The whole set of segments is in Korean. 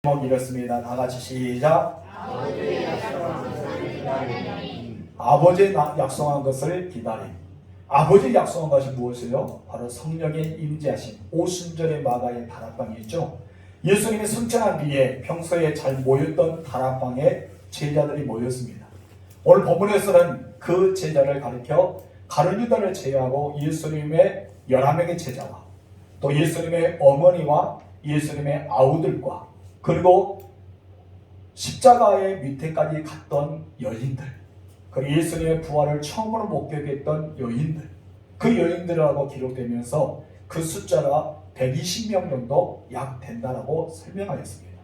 제목 이렇습니다. 다 같이 시작. 아버지의 약속한 것을 기다림. 아버지의 약속한 것이 무엇이요? 바로 성령의 임재하심, 오순절의 마가의 다락방이 있죠. 예수님이 승천한 뒤에 평소에 잘 모였던 다락방에 제자들이 모였습니다. 오늘 본문에서는 그 제자를 가리켜 가룟유다를 제외하고 예수님의 11명의 제자와 또 예수님의 어머니와 예수님의 아우들과 그리고 십자가의 밑에까지 갔던 여인들, 그리고 예수님의 부활을 처음으로 목격했던 여인들, 그 여인들하고 기록되면서 그 숫자가 120명 정도 약 된다라고 설명하였습니다.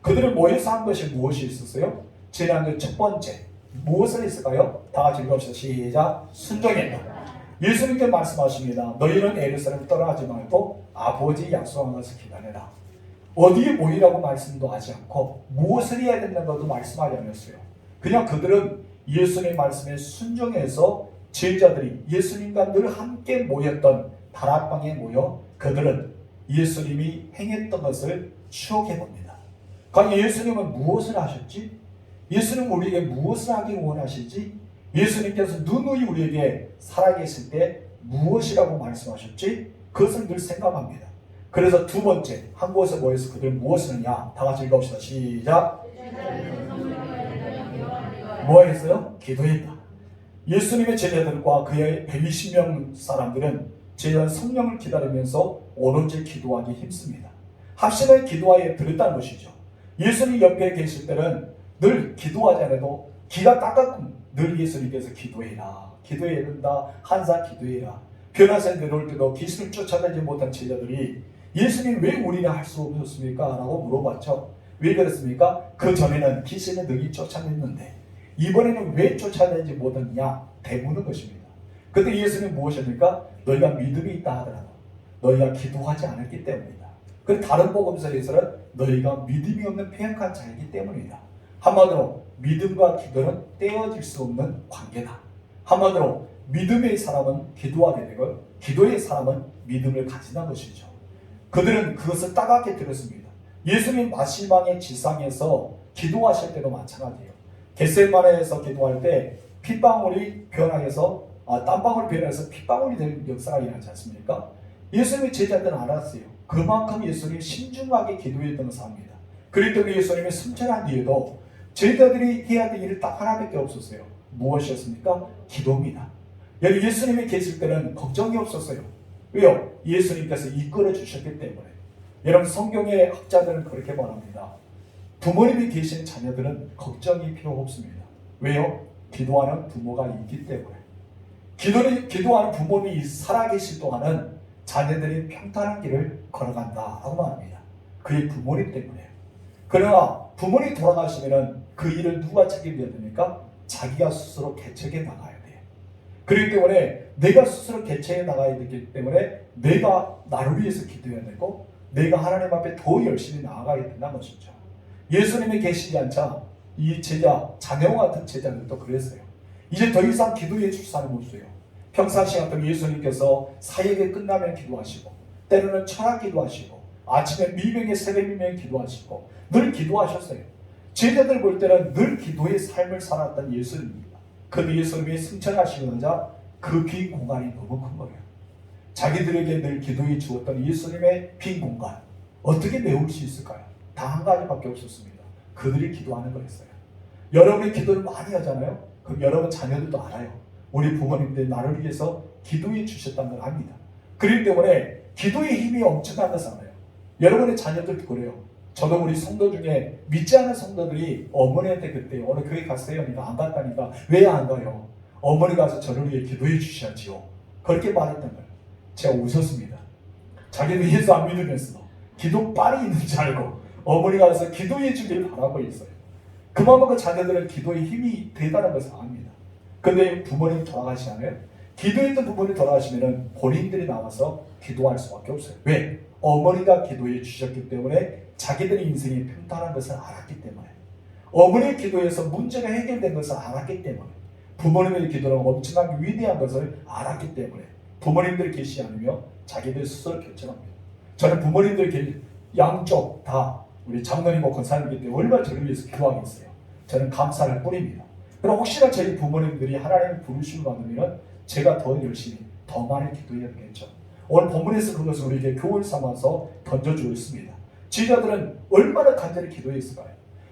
그들은 모여서 한 것이 무엇이 있었어요? 지난주 첫 번째 무엇을 했을까요? 다 같이 읽읍시다. 시작. 순종했다. 예수님께 말씀하십니다. 너희는 예루살렘 떠나지 말고 아버지 약속한 것을 기다려라. 어디에 모이라고 말씀도 하지 않고 무엇을 해야 된다는 것도 말씀하지 않았어요. 그냥 그들은 예수님 말씀에 순종해서 제자들이 예수님과 늘 함께 모였던 다락방에 모여 그들은 예수님이 행했던 것을 추억해 봅니다. 과연 예수님은 무엇을 하셨지? 예수님은 우리에게 무엇을 하길 원하실지? 예수님께서 누누이 우리에게 살아계실 때 무엇이라고 말씀하셨지? 그것을 늘 생각합니다. 그래서 두 번째, 한 곳에 모여서 그들은 무엇을 하냐? 다 같이 읽어봅시다. 시작. 뭐 했어요? 기도했다. 예수님의 제자들과 그의 120명 사람들은 제자 성령을 기다리면서 오로지 기도하기 힘씁니다. 합심하여 기도하여 들었다는 것이죠. 예수님 옆에 계실 때는 늘 기도하지 않아도 기가 따갑고 늘 예수님께서 기도해라, 기도해야 된다, 한사 기도해라. 변화세 내려올 때도 귀신을 쫓아내지 못한 제자들이 예수님 왜 우리는 할 수 없었습니까? 라고 물어봤죠. 왜 그랬습니까? 그 전에는 귀신을 능히 쫓아냈는데 이번에는 왜 쫓아내지 못했냐? 대묻는 것입니다. 그때 예수님 무엇입니까? 너희가 믿음이 있다 하더라도 너희가 기도하지 않았기 때문이다. 그 다른 복음서에서는 너희가 믿음이 없는 폐역한 자이기 때문이다. 한마디로 믿음과 기도는 떼어질 수 없는 관계다. 한마디로 믿음의 사람은 기도하게 되고 기도의 사람은 믿음을 가진다는 것이죠. 그들은 그것을 따갑게 들었습니다. 예수님 마지막의 지상에서 기도하실 때도 마찬가지예요. 겟세마네에서 기도할 때 핏방울이 변화해서 땀방울이 변화해서 핏방울이 되는 역사가 일어나지 않습니까? 예수님의 제자들은 알았어요. 그만큼 예수님이 신중하게 기도했던 것을 압니다. 그렇기 때문에 예수님이 승천한 뒤에도 제자들이 해야 될 일이 딱 하나밖에 없었어요. 무엇이었습니까? 기도입니다. 여기 예수님이 계실 때는 걱정이 없었어요. 왜요? 예수님께서 이끌어 주셨기 때문에. 여러분, 성경의 학자들은 그렇게 말합니다. 부모님이 계신 자녀들은 걱정이 필요 없습니다. 왜요? 기도하는 부모가 있기 때문에. 기도하는 부모님이 살아계실 동안은 자녀들이 평탄한 길을 걸어간다라고 말합니다. 그의 부모님 때문에. 그러나 부모님이 돌아가시면 그 일을 누가 책임져야 됩니까? 자기가 스스로 개척해 나가야 돼요. 그렇기 때문에 내가 스스로 개척해 나가야 되기 때문에 내가 나를 위해서 기도해야 되고 내가 하나님 앞에 더 열심히 나아가야 된다는 것이죠. 예수님이 계시지 않자 이 제자, 자녀와 같은 제자들도 그랬어요. 이제 더 이상 기도해 줄 사람이 없어요. 평상시 같은 예수님께서 사역이 끝나면 기도하시고 때로는 철학 기도하시고 아침에 미명에 새벽 미명에 기도하시고 늘 기도하셨어요. 제자들 볼 때는 늘 기도의 삶을 살았던 예수님입니다. 그런데 예수님이 승천하시면서 그 빈 공간이 너무 큰 거예요. 자기들에게 늘 기도해 주었던 예수님의 빈 공간 어떻게 메울 수 있을까요? 다 한 가지밖에 없었습니다. 그들이 기도하는 거였어요. 여러분이 기도를 많이 하잖아요. 그럼 여러분 자녀들도 알아요. 우리 부모님들이 나를 위해서 기도해 주셨다는 걸 압니다. 그렇기 때문에 기도의 힘이 엄청난 것을 알아요. 여러분의 자녀들도 그래요. 저도 우리 성도 중에 믿지 않는 성도들이 어머니한테 그때 어느 교회 갔어요? 그러니까 안 갔다니까 왜 안 가요? 어머니 가서 저를 위해 기도해 주셔야지요. 그렇게 말했던 거예요. 제가 웃었습니다. 자기는 예수 안 믿으면서 기도 빨이 있는 줄 알고 어머니가 가서 기도해 주기를 바라고 있어요. 그만큼 자녀들은 기도의 힘이 대단한 것을 압니다. 그런데 부모님 돌아가시잖아요. 기도했던 부모님 돌아가시면 본인들이 나와서 기도할 수밖에 없어요. 왜? 어머니가 기도해 주셨기 때문에 자기들의 인생이 평탄한 것을 알았기 때문에 어머니의 기도에서 문제가 해결된 것을 알았기 때문에 부모님의 기도는 엄청나게 위대한 것을 알았기 때문에 부모님들이 계시지 않으며 자기들 스스로 결정합니다. 저는 부모님들 양쪽 다 우리 장로님과 권사님이기 때문에 얼마나 저를 위해서 기도하겠어요. 저는 감사할 뿐입니다. 그럼 혹시나 저희 부모님들이 하나님의 부르심을 받으면 제가 더 열심히 더 많이 기도해야 되겠죠. 오늘 본문에서 그것을 우리에게 교훈 삼아서 던져주고 있습니다. 제자들은 얼마나 간절히 기도했을까요?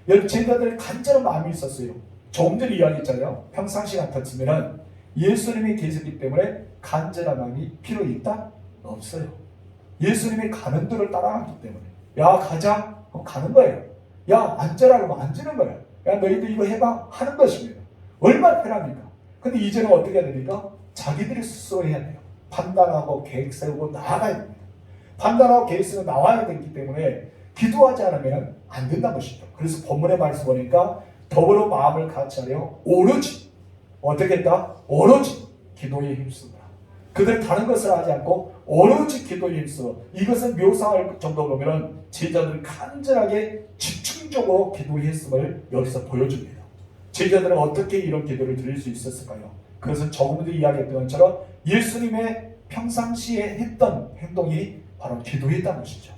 여러분, 제자들의 간절한 마음이 있었어요. 조금 전에 이야기했잖아요. 평상시 같았으면 예수님이 계시기 때문에 간절한 마음이 필요 있다? 없어요. 예수님이 가는 대로 따라가기 때문에 야 가자 그럼 가는 거예요. 야 앉아라 그러면 앉는 거예요. 야 너희들 이거 해봐 하는 것입니다. 얼마나 편합니까? 근데 이제는 어떻게 해야 됩니까? 자기들이 스스로 해야 돼요. 판단하고 계획 세우고 나아가야 됩니다. 판단하고 계획 세우고 나와야 되기 때문에 기도하지 않으면 안 된다는 것이죠. 그래서 본문의 말씀 보니까 더불어 마음을 같이하려 오로지 어떻게 했다? 오로지 기도에 힘쓰더라. 그들 다른 것을 하지 않고 오로지 기도에 힘써. 이것은 묘사할 정도로 보면 제자들은 간절하게 집중적으로 기도에 힘씀을 여기서 보여줍니다. 제자들은 어떻게 이런 기도를 드릴 수 있었을까요? 그것은 조금 전에 이야기했던 것처럼 예수님의 평상시에 했던 행동이 바로 기도했다는 것이죠.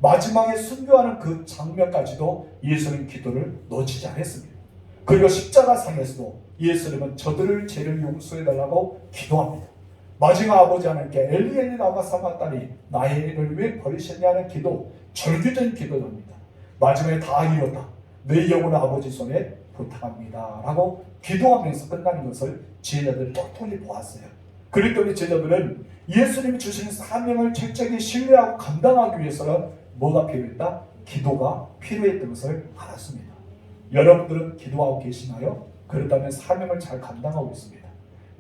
마지막에 순교하는 그 장면까지도 예수님 기도를 놓치지 않았습니다. 그리고 십자가상에서도 예수님은 저들을 죄를 용서해달라고 기도합니다. 마지막 아버지 하나님께 엘리 엘리 라마 사박다니 나를 왜 버리셨냐는 기도, 절규적인 기도입니다. 마지막에 다 이뤘다. 내 영혼을 아버지 손에 부탁합니다 라고 기도하면서 끝나는 것을 제자들이 똘똘히 보았어요. 그렇기 때문에 제자들은 예수님이 주시는 사명을 철저히 신뢰하고 감당하기 위해서는 뭐가 필요했다? 기도가 필요했던 것을 알았습니다. 여러분들은 기도하고 계시나요? 그렇다면 사명을 잘 감당하고 있습니다.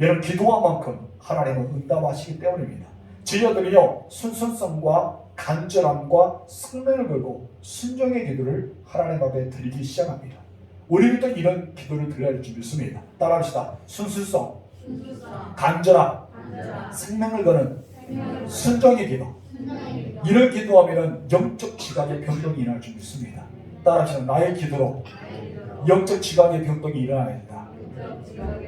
여러분 기도한 만큼 하나님은 응답하시기 때문입니다. 제자들이요 순수성과 간절함과 성령을 걸고 순종의 기도를 하나님 앞에 드리기 시작합니다. 우리도 이런 기도를 드려야 할 줄 믿습니다. 따라합시다. 순수성, 간절함, 생명을 거는 순종의 기도. 이런 기도하면 영적 지각의 변동이 일어날 줄 믿습니다. 따라합시다. 나의 기도로 영적 지각의 변동이 일어나야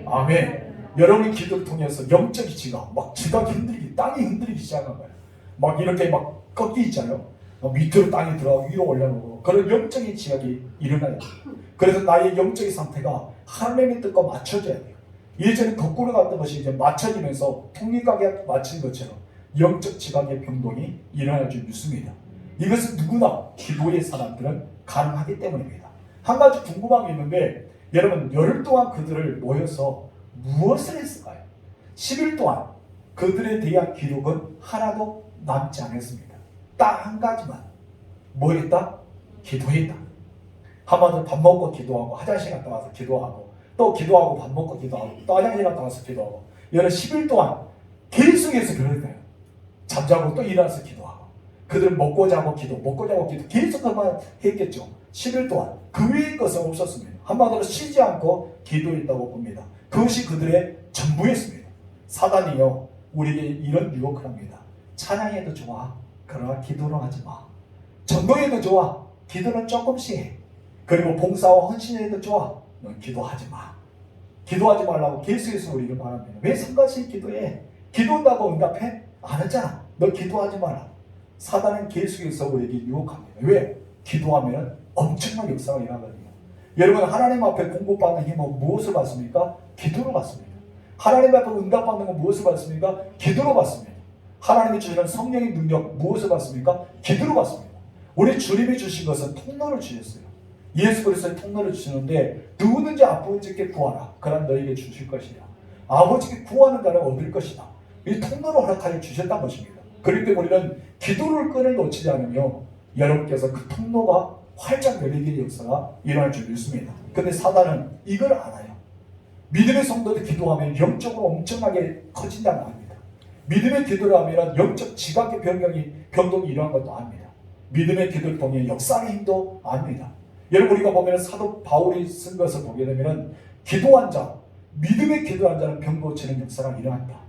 아멘. 여러분의 기도를 통해서 영적 지각, 막 지각이 흔들리기, 땅이 흔들리기 시작한 거예요. 막 이렇게 막 꺾이 있잖아요. 밑으로 땅이 들어가고 위로 올라오고 그런 영적인 지각이 일어나요. 그래서 나의 영적인 상태가 하나님의 뜻과 맞춰져야 돼요. 예전에 거꾸로 갔던 것이 이제 맞춰지면서 통일각에 맞춘 것처럼 영적 지각의 변동이 일어날 줄 믿습니다. 이것은 누구나 기도의 사람들은 가능하기 때문입니다. 한 가지 궁금한 게 있는데 여러분 열흘 동안 그들을 모여서 무엇을 했을까요? 10일 동안 그들에 대한 기록은 하나도 남지 않았습니다. 딱 한 가지만 뭐 했다? 기도했다. 한마디로 밥 먹고 기도하고 화장실 갔다 와서 기도하고 또 기도하고 밥 먹고 기도하고 또 화장실 갔다 와서 기도하고 여러 10일 동안 계속해서 그러니까요. 잠자고 또 일어나서 기도하고 그들은 먹고 자고 기도 먹고 자고 기도 계속 그만 했겠죠. 10일 동안 그 외의 것은 없었습니다. 한마디로 쉬지 않고 기도했다고 봅니다. 그것이 그들의 전부였습니다. 사단이요 우리에게 이런 유혹을 합니다. 찬양해도 좋아. 그러나 기도는 하지 마. 전도해도 좋아. 기도는 조금씩 해. 그리고 봉사와 헌신해도 좋아. 넌 기도하지 마. 기도하지 말라고 계속해서 우리를 말합니다. 왜 상관없이 기도해? 기도한다고 응답해? 안 하잖아. 너 기도하지 마라. 사단은 계속해서 우리에게 유혹합니다. 왜? 기도하면 엄청난 역사가 일어나거든요. 여러분 하나님 앞에 공급받는 힘은 무엇을 받습니까? 기도로 받습니다. 하나님 앞에 응답받는 건 무엇을 받습니까? 기도로 받습니다. 하나님이 주시는 성령의 능력 무엇을 받습니까? 기도로 받습니다. 우리 주님이 주신 것은 통로를 주셨어요. 예수 그리스도의 통로를 주시는데 누구든지 아버지께 구하라. 그럼 너에게 주실 것이다. 아버지께 구하는 자는 얻을 것이다. 이 통로를 허락하여 주셨다는 것입니다. 그렇기 때문에 우리는 기도를 끈을 놓치지 않으며 여러분께서 그 통로가 활짝 열리는 역사가 일어날 줄 믿습니다. 그런데 사단은 이걸 알아요. 믿음의 성도들 기도하면 영적으로 엄청나게 커진다는 겁니다. 믿음의 기도를 하면 영적 지각의 변동이 일어난 것도 압니다. 믿음의 기도를 통해 역사의 힘도 압니다. 여러분 우리가 보면 사도 바울이 쓴 것을 보게 되면 기도한 자, 믿음의 기도한 자는 병 고치는 역사가 일어난다.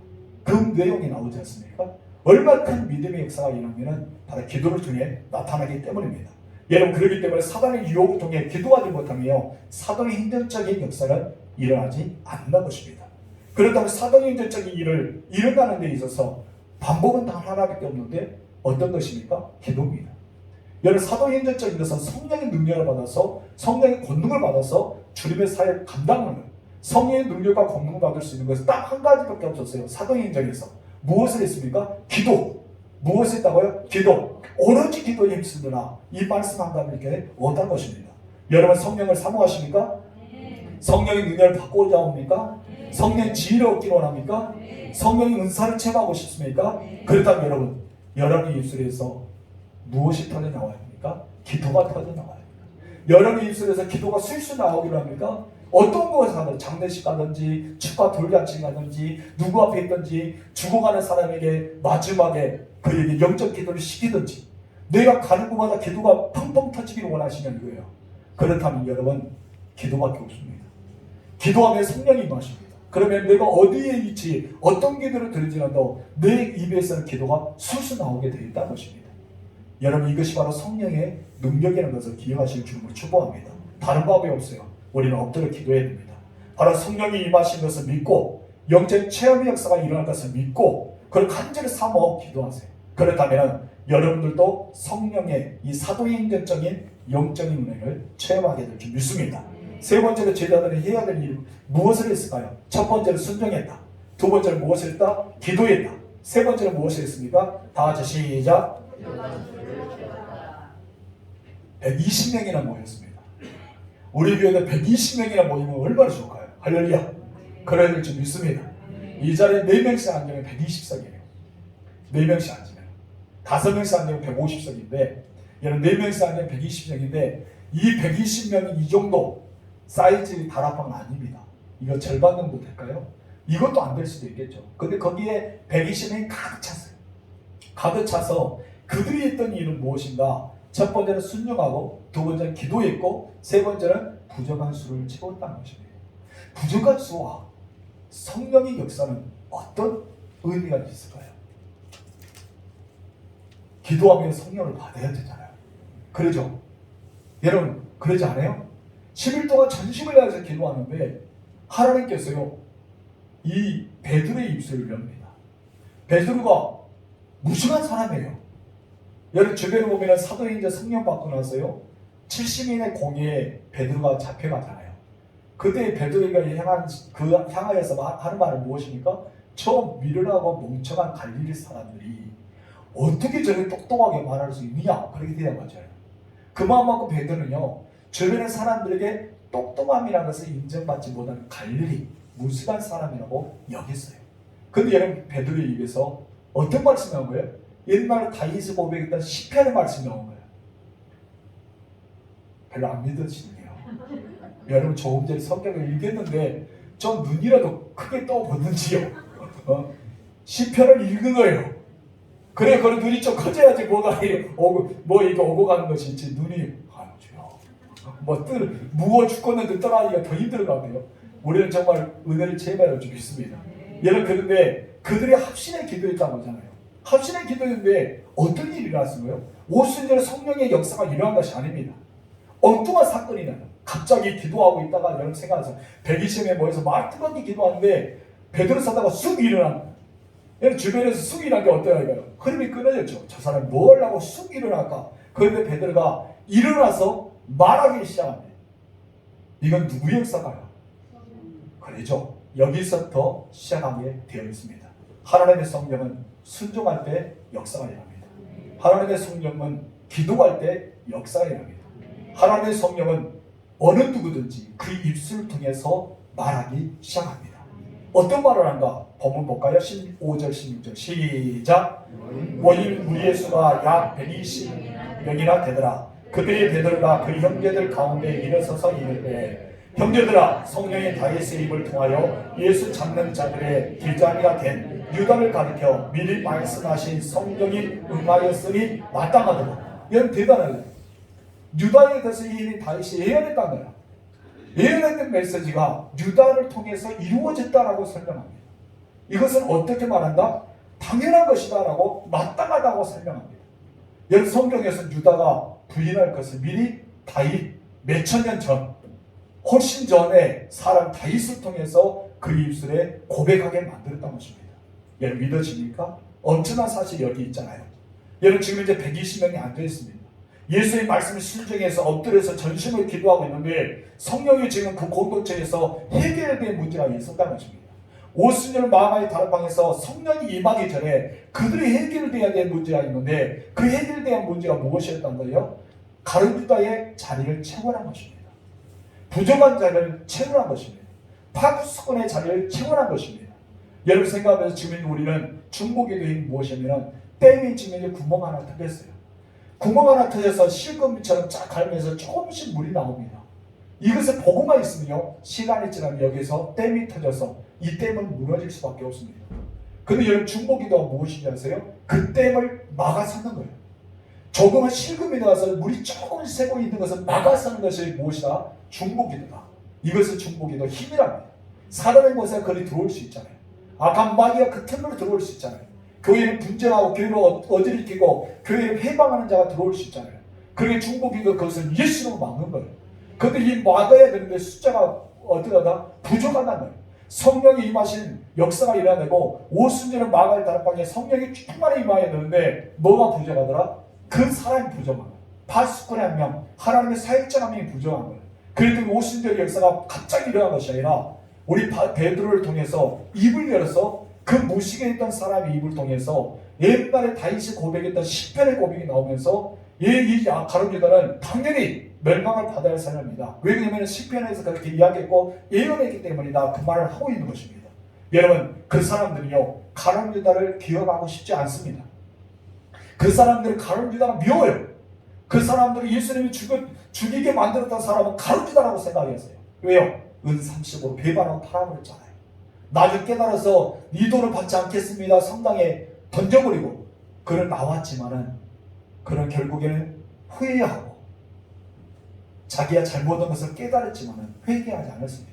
그 내용이 나오지 않습니까? 얼마나 큰 믿음의 역사가 일어나면 바로 기도를 통해 나타나기 때문입니다. 여러분 그렇기 때문에 사단의 유혹을 통해 기도하지 못하며 사단의 힘들적인 역사는 일어나지 않는 것입니다. 그렇다면 사단의 힘들적인 일을 일어나는 데 있어서 방법은 단 하나밖에 없는데 어떤 것입니까? 기도입니다. 여러분 사도행전적인 것은 성령의 능력을 받아서 성령의 권능을 받아서 주님의 사역을 감당하는 거예요. 성령의 능력과 권능을 받을 수 있는 것은 딱 한 가지밖에 없었어요. 사도행전에서 무엇을 했습니까? 기도. 무엇을 했다고요? 기도. 오로지 기도에 힘쓰느라 이 말씀 한 가지 이렇게 얻은 것입니다. 여러분 성령을 사모하십니까? 성령의 능력을 받고자 합니까? 성령의 지혜를 얻기를 원합니까? 성령의 은사를 체험하고 싶습니까? 그렇다면 여러분의 입술에서 무엇이 터져 나와야 합니까? 기도가 터져 나와야 합니다. 여러분의 입술에서 기도가 술술 나오기로 합니까? 어떤 것을 하든 장례식 가든지 축가 돌잔치 가든지 누구 앞에 있든지 죽어가는 사람에게 마지막에 그에게 영적 기도를 시키든지 내가 가는 곳마다 기도가 펑펑 터지기를 원하시는 거예요. 그렇다면 여러분 기도밖에 없습니다. 기도하면 성령이 임하십니다. 그러면 내가 어디에 있지 어떤 기도를 드리지라도 내 입에서는 기도가 술술 나오게 되어 있다는 것입니다. 여러분 이것이 바로 성령의 능력이라는 것을 기억하실 줄을 축복합니다. 다른 방법이 없어요. 우리는 엎드려 기도해야 됩니다. 바로 성령이 임하신 것을 믿고 영적 체험의 역사가 일어날 것을 믿고 그걸 간절히 사모 기도하세요. 그렇다면 여러분들도 성령의 이 사도행전적인 영적인 은혜를 체험하게 될 줄 믿습니다. 세 번째로 제자들이 해야 될 일 무엇을 했을까요? 첫 번째로 순종했다. 두 번째로 무엇을 했다? 기도했다. 세 번째로 무엇을 했습니까? 다 같이 시작. 120명이나 모였습니다. 우리 교회에 120명이나 모이면 얼마나 좋을까요? 할렐루야. 그래야 될 줄 믿습니다. 이 자리에 4명씩 앉으면 120석이에요. 4명씩 앉으면 5명씩 앉으면 150석인데 여러분 4명씩 앉으면 120석인데 이 120명이 이 정도 사이즈 다락방은 아닙니다. 이거 절반 정도 될까요? 이것도 안 될 수도 있겠죠. 근데 거기에 120명이 가득 찼어요. 가득 차서 그들이 했던 일은 무엇인가? 첫 번째는 순종하고 두 번째는 기도했고 세 번째는 부족한 수를 채웠다는 것입니다. 부족한 수와 성령의 역사는 어떤 의미가 있을까요? 기도하면 성령을 받아야 되잖아요. 그러죠? 여러분 그러지 않아요? 10일 동안 전심을 다해서 기도하는데 하나님께서요 이 베드로의 입술을 엽니다. 베드로가 무식한 사람이에요. 여러분 주변에 보면 사도행전 성령 받고 나서요 70인의 공회에 베드로가 잡혀가잖아요. 그때 베드로가 향하여서 하는 말은 무엇입니까? 저 미련하고 멍청한 갈릴리 사람들이 어떻게 저렇게 똑똑하게 말할 수 있느냐 그렇게 대답하잖아요. 그 마음 먹고 베드로는요 주변의 사람들에게 똑똑함이라는 것을 인정받지 못하는 갈릴리 무식한 사람이라고 여겼어요. 근데 여러분 베드로의 입에서 어떤 말씀이 나온 거예요? 옛날 다윗이 고백했던 시편의 말씀이 나온 거예요. 별로 안 믿어지네요. 여러분 조금 전에 성경을 읽겠는데 좀 눈이라도 크게 떠보든지요. 시편을 읽은 거예요. 그래 그런 눈이 좀 커져야지 뭐가 이게 오고 가는 것이지 눈이 무거워 죽겠는데 떠나기가 더 힘들 것 같아요. 우리는 정말 은혜를 체험해야 할 줄 믿습니다. 여러분 그런데 그들이 합심해 기도했다고 하잖아요. 합심해 기도했는데 어떤 일이 일어났어요? 오순절 성령의 역사가 일어난 것이 아닙니다. 엉뚱한 사건이 나요. 갑자기 기도하고 있다가 여러분 생각하세요. 120명에 모여서 말 뜨겁게 기도하는데 베드로 사다가 쑥 일어난 여러분 주변에서 쑥 일어난 게 어떠할까요? 흐름이 끊어졌죠. 저 사람이 뭐 하려고 쑥 일어날까? 그런데 베드로가 일어나서 말하기 시작합니다. 이건 누구의 역사가요? 그렇죠. 여기서부터 시작하게 되어 있습니다. 하나님의 성령은 순종할 때 역사가 일어납니다. 하나님의 성령은 기도할 때 역사가 일어납니다. 하나님의 성령은 어느 누구든지 그 입술을 통해서 말하기 시작합니다. 어떤 말을 한가? 본문 볼까요? 15절 16절 시작. 모인 무리의 수가 약 120명이나 되더라. 그때에 베드로가 그 형제들 가운데 일어서서 이르되 형제들아 성령이 다윗의 입을 통하여 예수 잡는 자들의 길잡이가 된 유다를 가리켜 미리 말씀하신 성령이 응하였으니 마땅하더라. 이건 대단하네요. 유다에 대해서 이 다윗이 예언했다는 거야. 예언했던 메시지가 유다를 통해서 이루어졌다라고 설명합니다. 이것은 어떻게 말한다? 당연한 것이다 라고 마땅하다고 설명합니다. 여러분 성경에서 유다가 부인할 것을 미리 다윗 몇천 년 전 훨씬 전에 사람 다윗을 통해서 그 입술에 고백하게 만들었던 것입니다. 여러분 믿어집니까? 엄청난 사실이 여기 있잖아요. 여러분 지금 이제 120명이 앉아 있습니다. 예수의 말씀을 순종해서 엎드려서 전심을 기도하고 있는데 성령이 지금 그 공동체에서 해결된 문제가 있었다는 것입니다. 오순절 마가의 다락방에서 성령이 임하기 전에 그들이 해결돼야 될 문제가 있는데 그 해결된 문제가 무엇이었던 거예요? 가룟유다의 자리를 채워란 것입니다. 부족한 자리를 채워란 것입니다. 파수꾼의 자리를 채워란 것입니다. 여러분 생각하면서 지금 우리는 중보기도인 무엇이냐면 댐이 지금 구멍 하나 뚫렸어요. 구멍 하나 터져서 실금처럼 쫙 갈면서 조금씩 물이 나옵니다. 이것을 보고만 있으면요, 시간이 지나면 여기서 댐이 터져서 이 댐은 무너질 수밖에 없습니다. 근데 여러분 중보기도가 무엇인지 아세요? 그 댐을 막아서는 거예요. 조금은 실금이 나와서 물이 조금 새고 있는 것을 막아서는 것이 무엇이다? 중보기도다. 이것을 중보기도 힘이랍니다. 사람의 곳에 거리 들어올 수 있잖아요. 악한 마귀가 그 틈으로 들어올 수 있잖아요. 교회는 분쟁하고 교회를 어지럽히고 교회를 해방하는 자가 들어올 수 있잖아요. 그러게 중보기도 그것을 예수로 막는 거예요. 그런데 이 막아야 되는데 숫자가 어떠하다? 부족하다는 거예요. 성령이 임하신 역사가 일어나고 오순절은 마가의 다락방에 성령이 충만히 임해야 되는데 뭐가 부족하더라? 그 사람이 부족한 거예요. 파수꾼 한 명, 하나님의 사역자 한 명이 부족한 거예요. 그래도 오순절 역사가 갑자기 일어난 것이 아니라 우리 베드로를 통해서 입을 열어서 그 무식에 있던 사람의 입을 통해서 옛날에 다윗이 고백했던 시편의 고백이 나오면서 이 가룟유다는 당연히 멸망을 받아야 할 사람입니다. 왜냐하면 시편에서 그렇게 이야기했고 예언했기 때문이다. 그 말을 하고 있는 것입니다. 여러분 그 사람들이요 가룟유다를 기억하고 싶지 않습니다. 그 사람들은 가룟유다가 미워요. 그 사람들이 예수님이 죽이게 만들었던 사람은 가룟유다라고 생각했어요. 왜요? 은 30으로 배반하고 팔아버렸잖아요. 나중에 깨달아서 네 돈을 받지 않겠습니다. 성당에 던져버리고 그는 나왔지만은 그는 결국에는 후회하고 자기가 잘못한 것을 깨달았지만은 회개하지 않았습니다.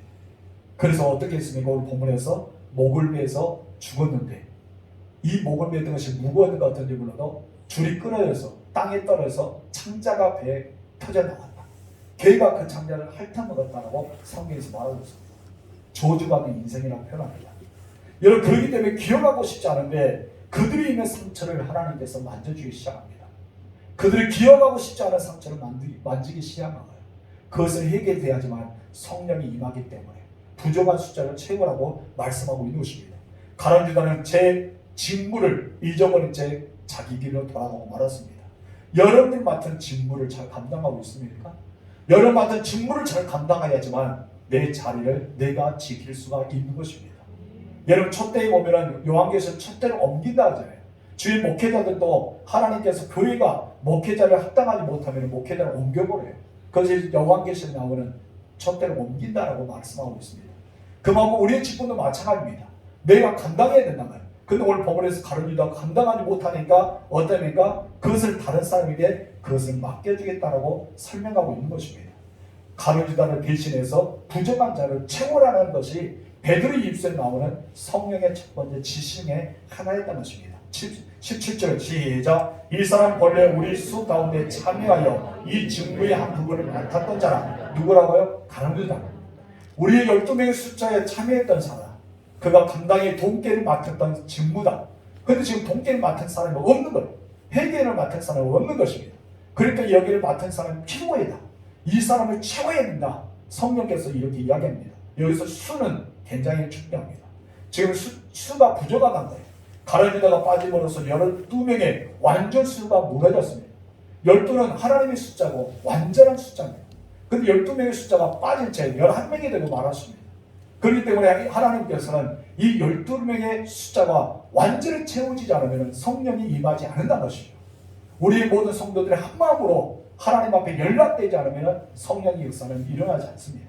그래서 어떻게 했습니까? 오늘 본문에서 목을 베서 죽었는데 이 목을 베던 것이 무거웠는 것 같은지 몰라도 줄이 끊어져서 땅에 떨어져서 창자가 배에 터져 나왔다. 개가 그 창자를 핥아먹었다라고 성경에서 말하고 있습니다. 저주받은 인생이라고 표현합니다. 여러분 그렇기 때문에 기억하고 싶지 않은데 그들이 있는 상처를 하나님께서 만져주기 시작합니다. 그들이 기억하고 싶지 않은 상처를 만지기 시작한 거예요. 그것을 해결돼야지만 성령이 임하기 때문에 부족한 숫자를 채우라고 말씀하고 있는 것입니다. 가룟유다는 제 직무를 잊어버린 채 자기 길로 돌아가고 말았습니다. 여러분들 맡은 직무를 잘 감당하고 있습니까? 여러분 맡은 직무를 잘 감당해야지만 내 자리를 내가 지킬 수가 있는 것입니다. 여러분 촛대에 보면은 요한계시록 촛대를 옮긴다 하잖아요. 주의 목회자들도 하나님께서 교회가 목회자를 합당하지 못하면 목회자를 옮겨버려요. 그래서 요한계시록에 나오는 촛대를 옮긴다라고 말씀하고 있습니다. 그만큼 우리의 직분도 마찬가지입니다. 내가 감당해야 된단 말이에요. 근데 오늘 법원에서 가룟유다가 감당하지 못하니까 어떠니까 그것을 다른 사람에게 그것을 맡겨주겠다라고 설명하고 있는 것입니다. 가룟유다를 대신해서 부족한 자를 채우라는 것이 베드로의 입술에 나오는 성령의 첫 번째 지시의 하나였던 것입니다. 17절 시작. 이 사람 본래 우리 수 가운데 참여하여 이 직무의 한 부분을 맡았던 자라. 누구라고요? 가룟유다. 우리의 12명의 숫자에 참여했던 사람. 그가 감당의 돈깨를 맡았던 직무다. 그런데 지금 돈깨를 맡은 사람이 없는 거예요. 회계를 맡은 사람이 없는 것입니다. 그러니까 여기를 맡은 사람이 필요하다. 이 사람을 채워야 된다. 성령께서 이렇게 이야기합니다. 여기서 수는 굉장히 중요합니다. 지금 수가 부족하다는 거예요. 가룟유다가 빠짐으로써 12명의 완전 수가 무너졌습니다. 12는 하나님의 숫자고 완전한 숫자입니다. 그런데 12명의 숫자가 빠진 채 11명이 되고 말았습니다. 그렇기 때문에 하나님께서는 이 12명의 숫자가 완전히 채워지지 않으면 성령이 임하지 않는다는 것이죠. 우리의 모든 성도들이 한마음으로 하나님 앞에 연락되지 않으면 성령의 역사는 일어나지 않습니다.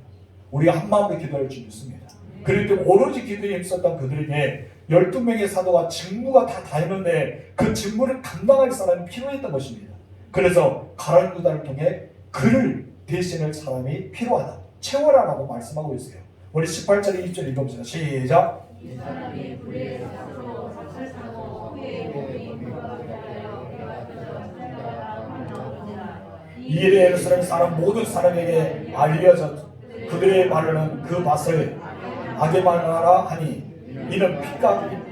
우리가 한마음으로 기도할 줄 믿습니다. 그렇기 때문에 오로지 기도에 힘썼던 그들에게 12명의 사도가 직무가 다 다했는데 그 직무를 감당할 사람이 필요했던 것입니다. 그래서 가룟유다를 통해 그를 대신할 사람이 필요하다. 채워라라고 말씀하고 있어요. 우리 18절에 20절 읽어보세요. 시작. 이 사람이 불의의 사도로 사찰 사고 후에 몸이 이 일이 예루살렘 사람 모든 사람에게 알려져 그들의 말로는 그 밭을 악의 말하라 하니 이는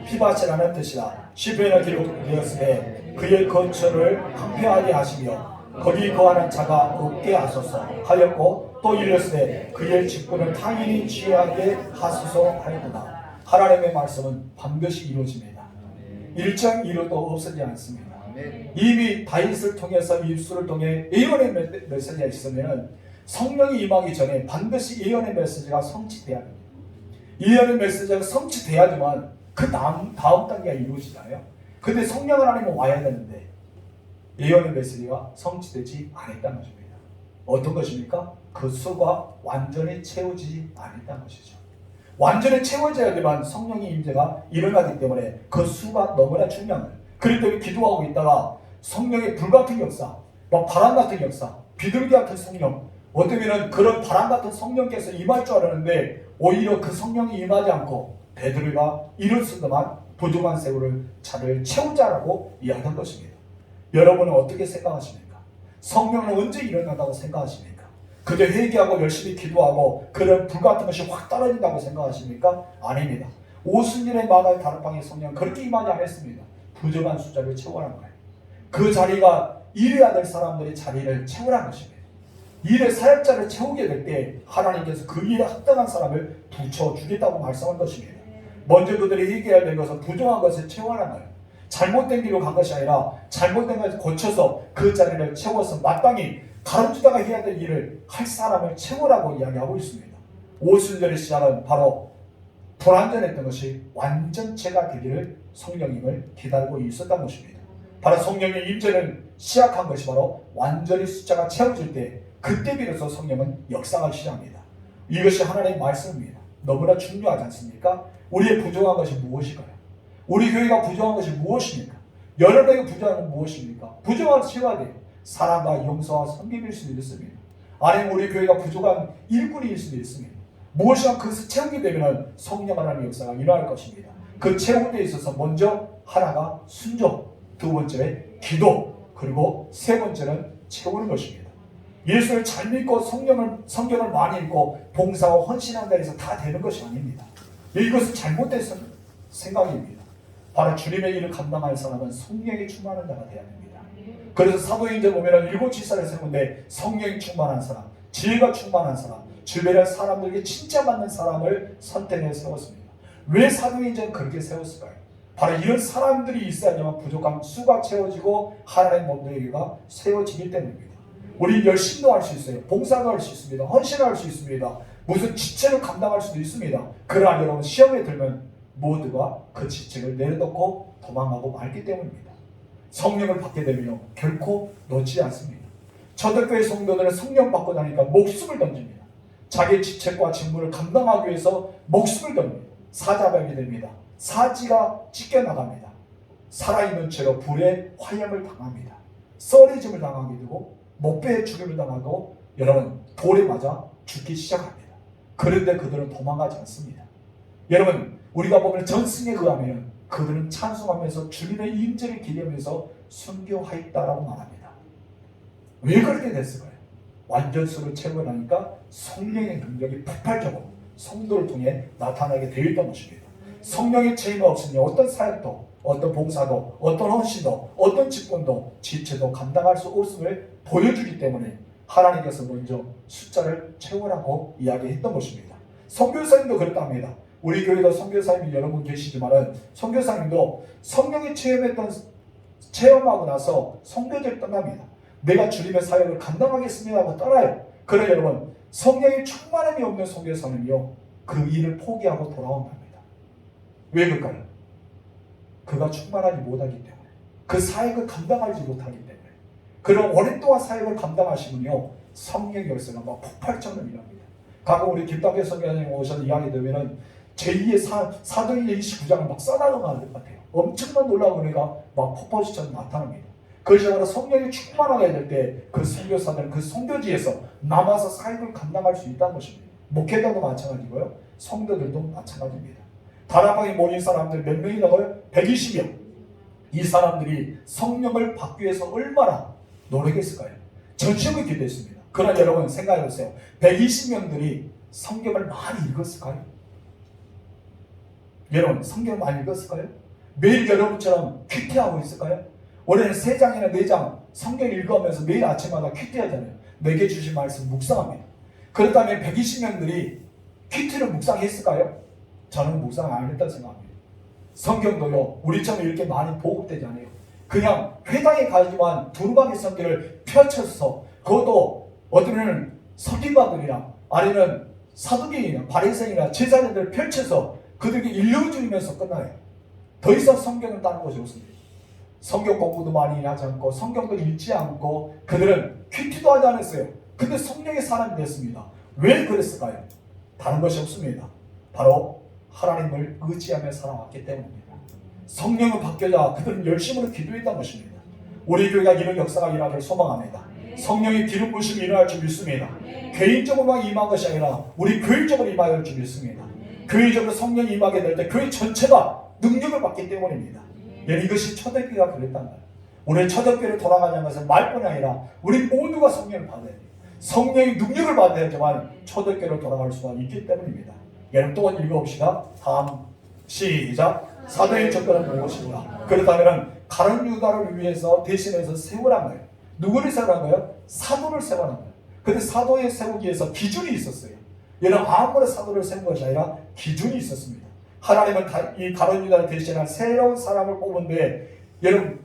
피밭이라는 뜻이라. 시편에 기록되었으되 그의 거처를 황폐하게 하시며 거기 거하는 자가 없게 하소서 하였고 또 이르시되 그의 직분을 타인이 취하게 하소서 하였구나. 하나님의 말씀은 반드시 이루어집니다. 일정 이루도 없어지지 않습니다. 이미 다윗을 통해서 입술을 통해 예언의 메시지가 있으면 성령이 임하기 전에 반드시 예언의 메시지가 성취돼야 됩니다. 예언의 메시지가 성취돼야지만 그 다음 단계가 이루어지잖아요. 근데 성령 하나님은 와야 되는데 예언의 메시지가 성취되지 않았다는 것입니다. 어떤 것입니까? 그 수가 완전히 채워지지 않았다는 것이죠. 완전히 채워져야지만 성령의 임재가 일어나기 때문에 그 수가 너무나 중요한 거예요. 그렇기 때문에 기도하고 있다가 성령의 불같은 역사, 막 바람 같은 역사, 비둘기 같은 성령, 어쩌면 그런 바람 같은 성령께서 임할 줄 알았는데 오히려 그 성령이 임하지 않고 베드로가 이를 쓰더만 부족한 새우를 차를 채우자라고 이야기한 것입니다. 여러분은 어떻게 생각하십니까? 성령은 언제 일어난다고 생각하십니까? 그저 회개하고 열심히 기도하고 그런 불 같은 것이 확 떨어진다고 생각하십니까? 아닙니다. 오순절의 마가의 다락방의 성령은 그렇게 임하지 않았습니다. 부족한 숫자를 채우라는 거예요. 그 자리가 일해야 될 사람들의 자리를 채우라는 것입니다. 일의 사역자를 채우게 될 때 하나님께서 그 일에 합당한 사람을 붙여주겠다고 말씀한 것입니다. 먼저 그들이 얘기해야 될 것은 부족한 것을 채워라는 거예요. 잘못된 길로 간 것이 아니라 잘못된 것을 고쳐서 그 자리를 채워서 마땅히 가르치다가 해야 될 일을 할 사람을 채우라고 이야기하고 있습니다. 오순절의 시작은 바로 불완전했던 것이 완전체가 되기를 성령님을 기다리고 있었던 것입니다. 바로 성령의 임재를 시작한 것이 바로 완전히 숫자가 채워질 때 그때 비로소 성령은 역사하기 시작합니다. 이것이 하나님의 말씀입니다. 너무나 중요하지 않습니까? 우리의 부족한 것이 무엇일까요? 우리 교회가 부족한 것이 무엇입니까? 여러분에게 부족한 것은 무엇입니까? 부족한 것을 채워야 돼요. 사랑과 용서와 섬김일 수도 있습니다. 아니면 우리 교회가 부족한 일꾼일 수도 있습니다. 무엇이나 그것을 채우게 되면 성령 하나님의 역사가 일어날 것입니다. 그 채우는 데 있어서 먼저 하나가 순종, 두 번째는 기도, 그리고 세 번째는 채우는 것입니다. 예수를 잘 믿고 성경을 많이 읽고 봉사와 헌신한다 해서 다 되는 것이 아닙니다. 이것은 잘못된 생각입니다. 바로 주님의 일을 감당할 사람은 성령이 충만한 자가 되어야 됩니다. 그래서 사도행전 보면 일곱 지사를 세우는데 성령이 충만한 사람, 지혜가 충만한 사람, 주변의 사람들에게 진짜 맞는 사람을 선택해 세웠습니다. 왜 사도행전 그렇게 세웠을까요? 바로 이런 사람들이 있어야지만 부족한 수가 채워지고 하나님의 몸되기가 세워지기 때문입니다. 우리 열심도 할 수 있어요. 봉사도 할 수 있습니다. 헌신을 할 수 있습니다. 무슨 지체를 감당할 수도 있습니다. 그러나 여러분 시험에 들면 모두가 그 지체를 내려놓고 도망가고 말기 때문입니다. 성령을 받게 되면 결코 놓지 않습니다. 초대교회 성도들은 성령 받고 나니까 목숨을 던집니다. 자기의 지체과 직무를 감당하기 위해서 목숨을 던집니다. 사자박이 됩니다. 사지가 찢겨나갑니다. 살아있는 채로 불에 화염을 당합니다. 썰이짐을 당하게 되고 목배에 죽임을 당하고 여러분 돌에 맞아 죽기 시작합니다. 그런데 그들은 도망가지 않습니다. 여러분 우리가 보면 전승에 의하면 그들은 찬송하면서 주님의 임재를 기대하면서 순교하였다라고 말합니다. 왜 그렇게 됐을까요? 완전수를 채워나니까 성령의 능력이 폭발적으로 성도를 통해 나타나게 되어 있던 것입니다. 성령의 체험이 없으니 어떤 사역도, 어떤 봉사도, 어떤 헌신도, 어떤 직분도, 지체도 감당할 수 없음을 보여주기 때문에 하나님께서 먼저 숫자를 채우라고 이야기했던 것입니다. 선교사님도 그랬답니다. 우리 교회도 선교사님이 여러 분 계시지만 선교사님도 성령이 체험하고 나서 선교제를 떠납니다. 내가 주님의 사역을 감당하겠습니다 하고 떠나요. 그러나 여러분 성령의 충만함이 없는 선교사님이요 그 일을 포기하고 돌아온답니다. 왜 그럴까요? 그가 충만하지 못하기 때문에, 그 사역을 감당하지 못하기 때문에. 그런 오랫동안 사역을 감당하시면요 성령의 열쇠가 막 폭발적으로 일어납니다. 가끔 우리 김덕현 선교사님 오셔서 이야기 되면은 제2의 사도행전 29장을 막 써나가는 것 같아요. 엄청난 놀라운 은혜가 막 폭포수처럼 나타납니다. 그것이 바로 성령이 충만하게 될 때 그 선교사들은 그 선교지에서 남아서 사역을 감당할 수 있다는 것입니다. 목회자도 마찬가지고요. 성도들도 마찬가지입니다. 다락방에 모인 사람들 몇 명이라고요? 120명. 이 사람들이 성령을 받기 위해서 얼마나 노력했을까요? 전심을 기도했습니다. 그러나 여러분 생각해보세요. 120명들이 성경을 많이 읽었을까요? 여러분 성경을 많이 읽었을까요? 매일 여러분처럼 큐티하고 있을까요? 올해는 3장이나 4장 성경 읽어가면서 매일 아침마다 큐티하잖아요. 내게 주신 말씀 묵상합니다. 그렇다면 120명들이 큐티를 묵상했을까요? 저는 묵상 안 했다고 생각합니다. 성경도요, 우리처럼 이렇게 많이 보급되지 않아요. 그냥 회당에 가지만 두루마기 성경을 펼쳐서, 그것도 어쩌면 석기관들이나 아니면 사두개인이나 바리새인이나 제사장들을 펼쳐서 그들에게 일러주면서 끝나요. 더 이상 성경을 따는 것이 없습니다. 성경 공부도 많이 하지 않고 성경도 읽지 않고 그들은 큐티도 하지 않았어요. 근데 성령의 사람이 됐습니다. 왜 그랬을까요? 다른 것이 없습니다. 바로 하나님을 의지하며 살아왔기 때문입니다. 성령을 바뀌자 그들은 열심으로 기도했던 것입니다. 우리 교회가 이런 역사가 일어나길 소망합니다. 성령의 기름 부심이 일어날 줄 믿습니다. 개인적으로만 임한 것이 아니라 우리 교회적으로 임할 줄 믿습니다. 교회적으로 성령이 임하게 될 때 교회 전체가 능력을 받기 때문입니다. 이것이 초대교회가 그랬단 말이에요. 우리 초대교회로 돌아가자는 것은 말뿐이 아니라 우리 모두가 성령을 받아야 돼요. 성령의 능력을 받아야지만 초대교회로 돌아갈 수가 있기 때문입니다. 여러분 또 읽어봅시다. 다음 시작. 사도의 접견은 무엇이구나. 그렇다면 가룟 유다를 위해서 대신해서 세우란 거예요. 누구를 세우란 거예요? 사도를 세우란 거예요. 근데 사도에 세우기 위해서 기준이 있었어요. 여러분 아무나 사도를 세운 것이 아니라 기준이 있었습니다. 하나님은 이 가룟 유다를 대신한 새로운 사람을 뽑은데 여러분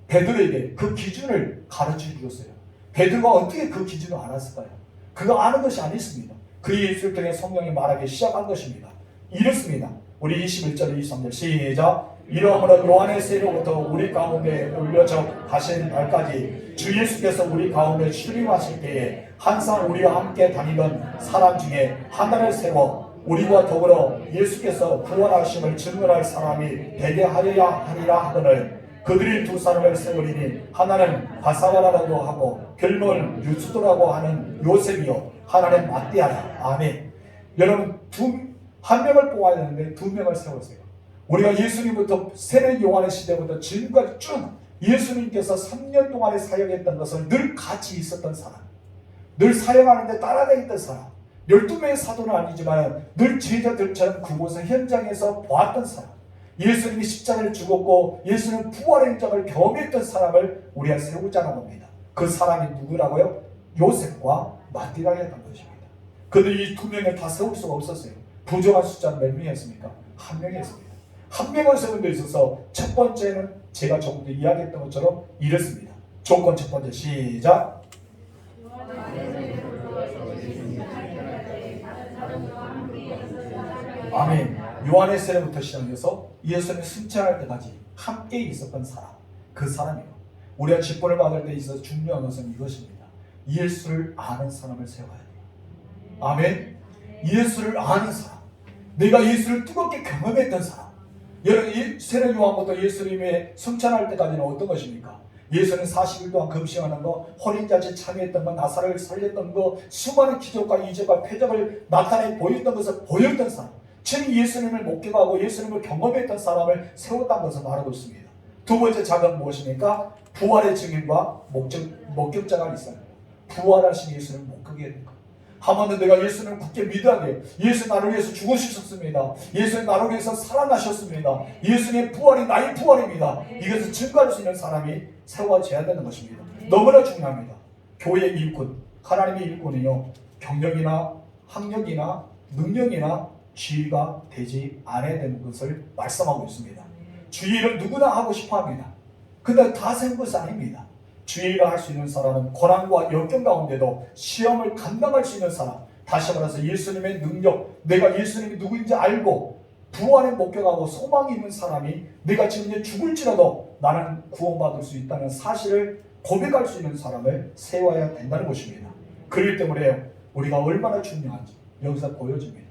베드로에게 그 기준을 가르쳐 주셨어요. 베드로가 어떻게 그 기준을 알았을까요? 그거 아는 것이 아니었습니다. 그 예수를 통해 성령이 말하기 시작한 것입니다. 이렇습니다. 우리 21절 23절 시작. 이러므로 요한의 세로부터 우리 가운데 올려져 가신 날까지 주 예수께서 우리 가운데 출임하실 때에 항상 우리와 함께 다니던 사람 중에 하나를 세워 우리와 더불어 예수께서 구원하심을 증언할 사람이 되게 하여야 하리라 하거늘 그들이 두 사람을 세우리니 하나는 바사바라라고 하고 별명을 유수도라고 하는 요셉이요 하나는 마띠아라. 아멘. 여러분 한 명을 뽑아야 되는데 두 명을 세웠어요. 우리가 예수님부터 세례 요한의 시대부터 지금까지 쭉 예수님께서 3년 동안에 사역했던 것을 늘 같이 있었던 사람, 늘 사역하는데 따라다녔던 사람, 12명의 사도는 아니지만 늘 제자들처럼 그곳의 현장에서 보았던 사람, 예수님이 십자가를 죽었고 예수님 부활의 행적을 경험했던 사람을 우리가 세우자는 겁니다. 그 사람이 누구라고요? 요셉과 마띠라였던 것입니다. 그런데 이 두 명을 다 세울 수가 없었어요. 부정한 숫자는 몇 명이었습니까? 한 명이었습니다. 한 명을 세운 데 있어서 첫 번째는 제가 조금 전에 이야기했던 것처럼 이렇습니다. 조건 첫 번째 시작. 아멘. 요한의 세례부터 시작해서 예수님이 승천할 때까지 함께 있었던 사람, 그 사람이에요. 우리가 직분을 받을 때 있어서 중요한 것은 이것입니다. 예수를 아는 사람을 세워야 돼요. 아멘. 예수를 아는 사람, 내가 예수를 뜨겁게 경험했던 사람. 여러분 세례 요한부터 예수님의 승천할 때까지는 어떤 것입니까? 예수는 40일 동안 금식하는 거, 혼인잔치 참여했던 거, 나사를 살렸던 거, 수많은 기적과 이적과 표적을 나타내 보였던 것을 보였던 사람, 지금 예수님을 목격하고 예수님을 경험했던 사람을 세웠다는 것을 말하고 있습니다. 두 번째 작은 무엇입니까? 부활의 증인과 목격자가 있어요. 부활하신 예수를 목격해야 됩니다. 한 번도 내가 예수님을 굳게 믿어야 돼요. 예수 나를 위해서 죽으셨습니다. 예수님 나를 위해서 살아나셨습니다. 예수님의 부활이 나의 부활입니다. 이것을 증거할 수 있는 사람이 세워져야 되는 것입니다. 너무나 중요합니다. 교회의 일꾼, 하나님의 일꾼이요, 경력이나 학력이나 능력이나 지위가 되지 않아야 되는 것을 말씀하고 있습니다. 주의를 누구나 하고 싶어 합니다. 근데 다 세운 것이 아닙니다. 주의를 할 수 있는 사람은 고난과 역경 가운데도 시험을 감당할 수 있는 사람, 다시 말해서 예수님의 능력, 내가 예수님이 누구인지 알고 부활에 목격하고 소망이 있는 사람이 내가 지금 이제 죽을지라도 나는 구원받을 수 있다는 사실을 고백할 수 있는 사람을 세워야 된다는 것입니다. 그렇기 때문에 우리가 얼마나 중요한지 여기서 보여집니다.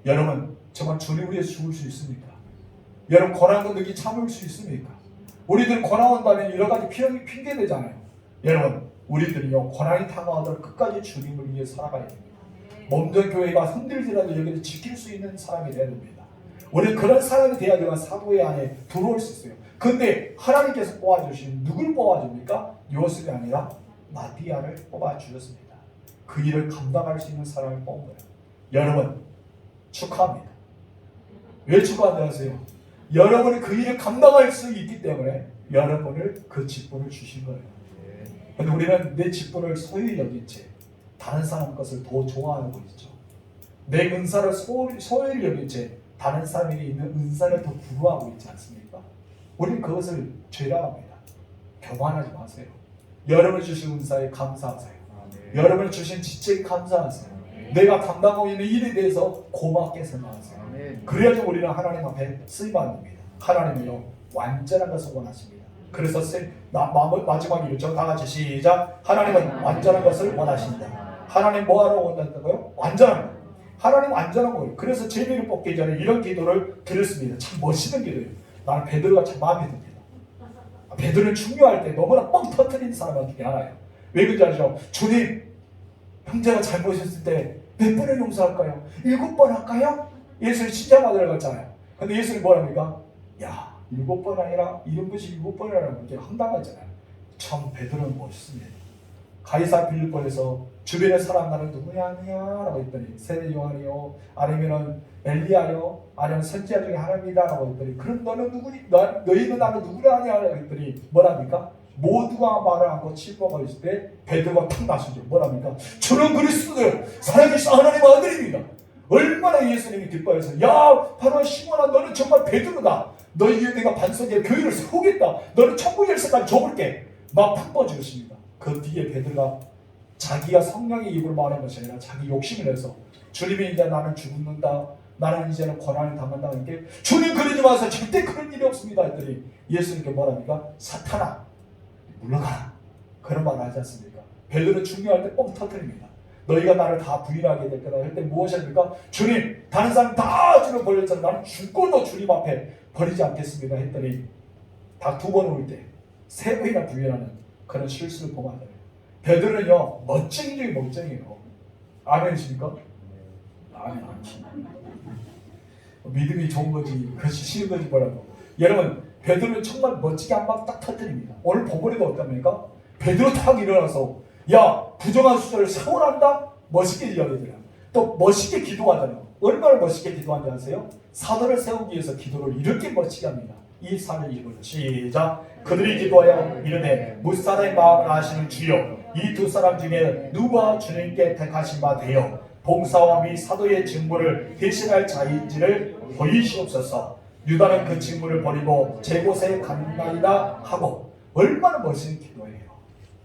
여러분 정말 주를 위해서 죽을 수 있습니까? 여러분 고난과 늑이 참을 수 있습니까? 우리들 고난 온다면 여러 가지 핑계 되잖아요. 여러분 우리들이요 고난이 다가오도록 끝까지 주님을 위해 살아가야 됩니다. 몸된 교회가 흔들리더라도 여기를 지킬 수 있는 사람이 되어야 됩니다. 우리는 그런 사람이 되어야지만 사도의 안에 들어올 수 있어요. 근데 하나님께서 뽑아주신 누굴 뽑아줍니까? 요셉이 아니라 마띠아를 뽑아주셨습니다. 그 일을 감당할 수 있는 사람을 뽑은 거예요. 여러분 축하합니다. 왜 축하한다고 하세요? 여러분이 그 일을 감당할 수 있기 때문에 여러분을 그 직분을 주신 거예요. 근데 우리는 내 직분을 소유히 여긴 채 다른 사람 것을 더 좋아하고 있죠. 내 은사를 소유히 여긴 채 다른 사람에게 있는 은사를 더 부러워하고 있지 않습니까? 우리는 그것을 죄라고 합니다. 교만하지 마세요. 여러분이 주신 은사에 감사하세요. 여러분이 주신 지책에 감사하세요. 내가 담당하고 있는 일에 대해서 고맙게 생각하세요. 그래야지 우리는 하나님 앞에 쓰임받습니다. 하나님은요 완전한 것을 원하십니다. 그래서 마지막 일죠. 다 같이 시작. 하나님은 완전한 것을 원하신다. 하나님 뭐하러 원한다고요? 완전한 거. 하나님 완전한 거예요. 그래서 제비를 뽑기 전에 이런 기도를 드렸습니다. 참 멋있는 기도예요. 나는 베드로가 참 마음에 듭니다. 베드로는 중요할 때 너무나 뻥 터뜨리는 사람 중에 하나예요. 왜 그런지 아시죠? 주님, 형제가 잘못했을 때 몇 번을 용서할까요? 7번 할까요? 예수님 진짜 받으러 갔잖아요. 근데 예수님 뭐랍니까? 야, 7번 아니라 이런 것이 7번이라는 게 황당하잖아요. 참 베드로는 멋있습니다. 가이사 빌립보에서 주변의 사람 나는 누구냐 라고 했더니 세례 요한이요, 아니면은 엘리야요, 아니면 선지자 중에 하나입니다 라고 했더니 그럼 너는 누구니? 너희는 나는 누구냐 라고 했더니 뭐랍니까? 모두가 말을 하고 칠보가 있을 때 베드로가 탁 나서죠. 뭐랍니까? 주는 그리스도요 살아계신 하나님의 아들입니다. 얼마나 예수님이 기뻐해서 야 바로 시몬아 너는 정말 베드로다. 너희에 내가 반석에 교회를 세우겠다. 너는 천국 열쇠까지 줘볼게. 막 팍 주십니다. 그 뒤에 베드로가 자기가 성령의 입으로 말한 것이 아니라 자기 욕심을 내서 주님이 이제 나는 죽는다. 나는 이제는 고난을 당한다. 하니까 주님 그러지 마세요. 절대 그런 일이 없습니다. 했더니 예수님께 뭐랍니까? 사탄아 물러가라. 그런 말을 하지 않습니까? 베드로는 중요할 때 뻥 터뜨립니다. 너희가 나를 다 부인하게 될 거다 할 때 무엇입니까? 주님 다른 사람 다 주를 버렸잖아. 나는 죽고도 주님 앞에 버리지 않겠습니다. 했더니 다 2번 올 때 3번이나 부인하는 그런 실수를 범하잖아요. 베드로는요 멋쟁이 중에 멋쟁이에요. 아멘이십니까? 아멘. 믿음이 좋은 거지 그것이 쉬운 거지 뭐라고. 여러분 베드로는 정말 멋지게 한 방 딱 터뜨립니다. 오늘 본문에도 어떻습니까? 베드로 딱 일어나서 야 부정한 수절을 세워난다? 멋있게 이야기해요. 또 멋있게 기도하잖아요. 얼마나 멋있게 기도한지 아세요? 사도를 세우기 위해서 기도를 이렇게 멋지게 합니다. 이 사를 읽어요. 시작. 그들이 기도하여 이르되 무사람의 마음을 아시는 주여 이 2사람 중에 누가 주님께 택하신 바 되어 봉사와 미 사도의 직무를 대신할 자인지를 보이시옵소서. 유다는 그 직무를 버리고 제 곳에 간다이다 하고. 얼마나 멋있는 기도예요.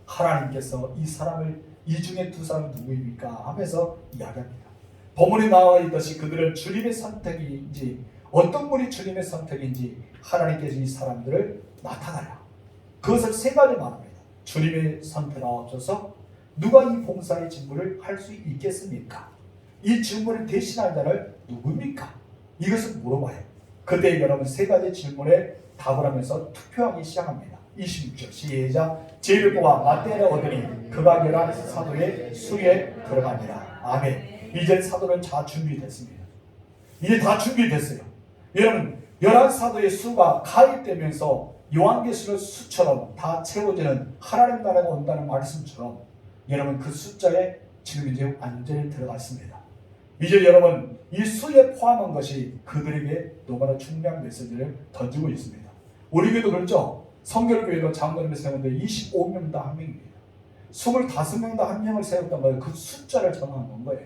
하나님께서 이 사람을 이 중에 2사람은 누구입니까? 하면서 이야기합니다. 본문에 나와 있듯이 그들은 주님의 선택인지 어떤 분이 주님의 선택인지 하나님께서 이 사람들을 나타나라. 그것을 3가지 말합니다. 주님의 선택하옵소서. 누가 이 봉사의 직무를 할 수 있겠습니까? 이 직무를 대신할 자를 누굽니까? 이것을 물어봐요. 그때 여러분 3가지 질문에 답을 하면서 투표하기 시작합니다. 26절 시작. 제일 뽑아 맞대를 얻으니 그가 11사도의 수에 들어갑니다. 아멘. 이제 사도는 다 준비됐습니다. 이제 다 준비됐어요. 여러분 11사도의 수가 가입되면서 요한계시록 수처럼 다 채워지는 하나님 나라가 온다는 말씀처럼 여러분 그 숫자에 지금 이제 완전히 들어갔습니다. 이제 여러분 이 수에 포함한 것이 그들에게 너무나 중요한 메시지를 던지고 있습니다. 우리 교회도 그렇죠. 성결교회도 장로님을 세웠는데 25명 다 1명입니다. 25명 다 1명을 세웠던 거예요. 그 숫자를 정한 거예요.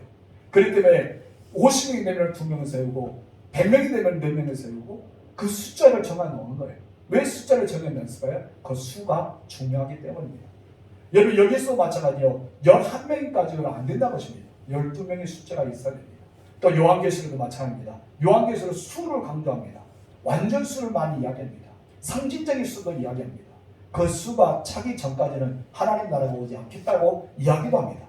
그렇기 때문에 50명이 되면 2명을 세우고 100명이 되면 4명을 세우고 그 숫자를 정해 놓은 거예요. 왜 숫자를 정해놨을까요? 그 수가 중요하기 때문입니다. 여러분 여기서 마찬가지요. 11명까지는 안 된다고 하십니다. 12명의 숫자가 있어야 됩니다. 또 요한계시록도 마찬가지입니다. 요한계시록 수를 강조합니다. 완전 수를 많이 이야기합니다. 상징적인 수도 이야기합니다. 그 수가 차기 전까지는 하나님 나라가 오지 않겠다고 이야기도 합니다.